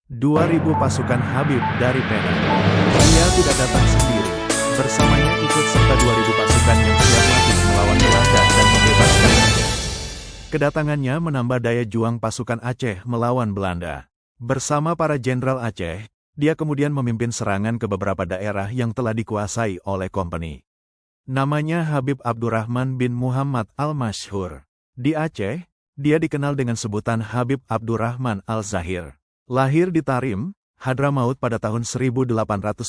2.000 pasukan Habib dari Penang. Dia tidak datang sendiri. Bersamanya ikut serta 2.000 pasukan yang siap mati melawan Belanda dan membebaskan Aceh. Kedatangannya menambah daya juang pasukan Aceh melawan Belanda. Bersama para jenderal Aceh, dia kemudian memimpin serangan ke beberapa daerah yang telah dikuasai oleh kompeni. Namanya Habib Abdurrahman bin Muhammad Al-Masyhur. Di Aceh, dia dikenal dengan sebutan Habib Abdurrahman Al-Zahir. Lahir di Tarim, Hadramaut pada tahun 1832.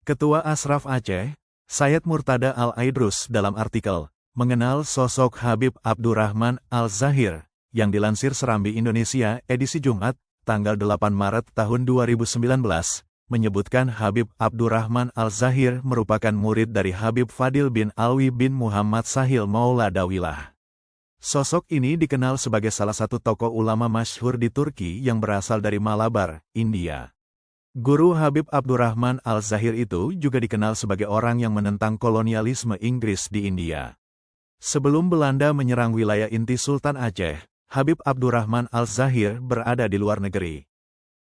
Ketua Ashraf Aceh, Sayyid Murtada Al-Aidrus dalam artikel, mengenal sosok Habib Abdurrahman Al-Zahir, yang dilansir Serambi Indonesia edisi Jumat, tanggal 8 Maret tahun 2019, menyebutkan Habib Abdurrahman Al-Zahir merupakan murid dari Habib Fadil bin Alwi bin Muhammad Sahil Maula Dawilah. Sosok ini dikenal sebagai salah satu tokoh ulama masyhur di Turki yang berasal dari Malabar, India. Guru Habib Abdurrahman Al-Zahir itu juga dikenal sebagai orang yang menentang kolonialisme Inggris di India. Sebelum Belanda menyerang wilayah inti Sultan Aceh, Habib Abdurrahman Al-Zahir berada di luar negeri.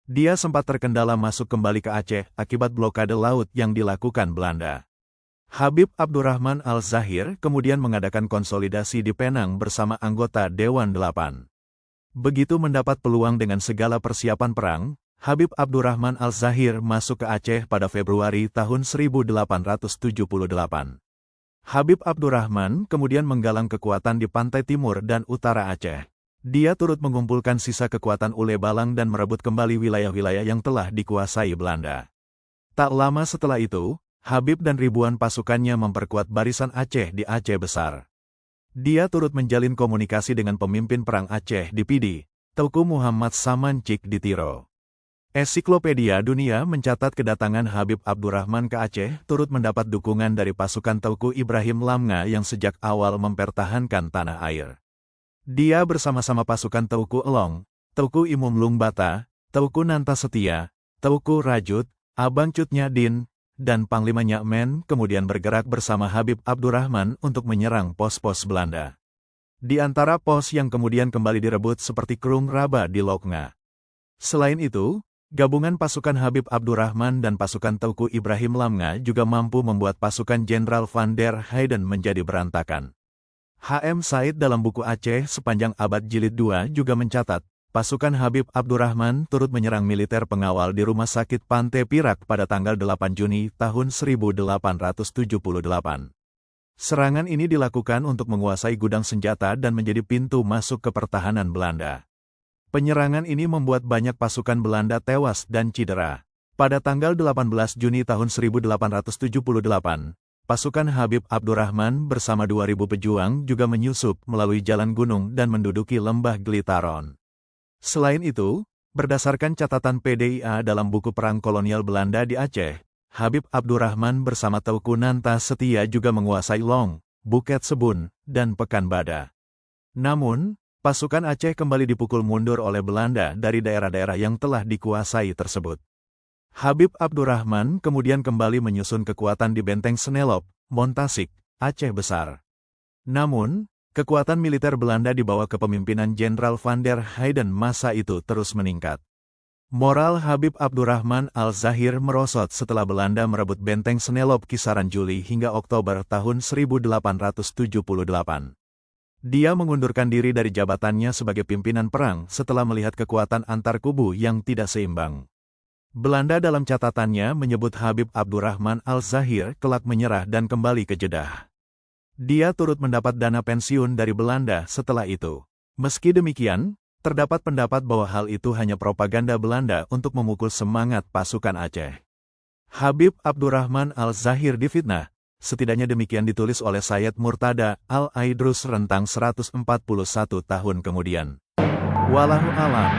Dia sempat terkendala masuk kembali ke Aceh akibat blokade laut yang dilakukan Belanda. Habib Abdurrahman Al-Zahir kemudian mengadakan konsolidasi di Penang bersama anggota Dewan 8. Begitu mendapat peluang dengan segala persiapan perang, Habib Abdurrahman Al-Zahir masuk ke Aceh pada Februari tahun 1878. Habib Abdurrahman kemudian menggalang kekuatan di pantai timur dan utara Aceh. Dia turut mengumpulkan sisa kekuatan Ule Balang dan merebut kembali wilayah-wilayah yang telah dikuasai Belanda. Tak lama setelah itu, Habib dan ribuan pasukannya memperkuat barisan Aceh di Aceh Besar. Dia turut menjalin komunikasi dengan pemimpin perang Aceh di Pidi, Teuku Muhammad Samancik di Tiro. Ensiklopedia Dunia mencatat kedatangan Habib Abdurrahman ke Aceh turut mendapat dukungan dari pasukan Teuku Ibrahim Lamnga yang sejak awal mempertahankan tanah air. Dia bersama-sama pasukan Teuku Elong, Teuku Imum Lungbata, Teuku Nanta Setia, Teuku Rajut, Abang Cut Nyadin, dan Panglima Nyakmen kemudian bergerak bersama Habib Abdurrahman untuk menyerang pos-pos Belanda. Di antara pos yang kemudian kembali direbut seperti Krung Raba di Loknga. Selain itu, gabungan pasukan Habib Abdurrahman dan pasukan Teuku Ibrahim Lamnga juga mampu membuat pasukan Jenderal Van der Heyden menjadi berantakan. H.M. Said dalam buku Aceh sepanjang abad jilid 2 juga mencatat, pasukan Habib Abdurrahman turut menyerang militer pengawal di Rumah Sakit Pantai Pirak pada tanggal 8 Juni tahun 1878. Serangan ini dilakukan untuk menguasai gudang senjata dan menjadi pintu masuk ke pertahanan Belanda. Penyerangan ini membuat banyak pasukan Belanda tewas dan cedera. Pada tanggal 18 Juni tahun 1878, pasukan Habib Abdurrahman bersama 2.000 pejuang juga menyusup melalui jalan gunung dan menduduki lembah Glitaron. Selain itu, berdasarkan catatan PDIA dalam buku Perang Kolonial Belanda di Aceh, Habib Abdurrahman bersama Teuku Nanta Setia juga menguasai Long, Buket Sebun, dan Pekanbadak. Namun, pasukan Aceh kembali dipukul mundur oleh Belanda dari daerah-daerah yang telah dikuasai tersebut. Habib Abdurrahman kemudian kembali menyusun kekuatan di Benteng Senelop, Montasik, Aceh Besar. Namun, kekuatan militer Belanda di bawah kepemimpinan Jenderal Van der Heyden masa itu terus meningkat. Moral Habib Abdurrahman Al-Zahir merosot setelah Belanda merebut Benteng Senelop kisaran Juli hingga Oktober tahun 1878. Dia mengundurkan diri dari jabatannya sebagai pimpinan perang setelah melihat kekuatan antar kubu yang tidak seimbang. Belanda dalam catatannya menyebut Habib Abdurrahman Al-Zahir kelak menyerah dan kembali ke Jeddah. Dia turut mendapat dana pensiun dari Belanda setelah itu. Meski demikian, terdapat pendapat bahwa hal itu hanya propaganda Belanda untuk memukul semangat pasukan Aceh. Habib Abdurrahman Al-Zahir difitnah, setidaknya demikian ditulis oleh Sayyid Murtada Al-Aidrus rentang 141 tahun kemudian. Wallahu a'lam.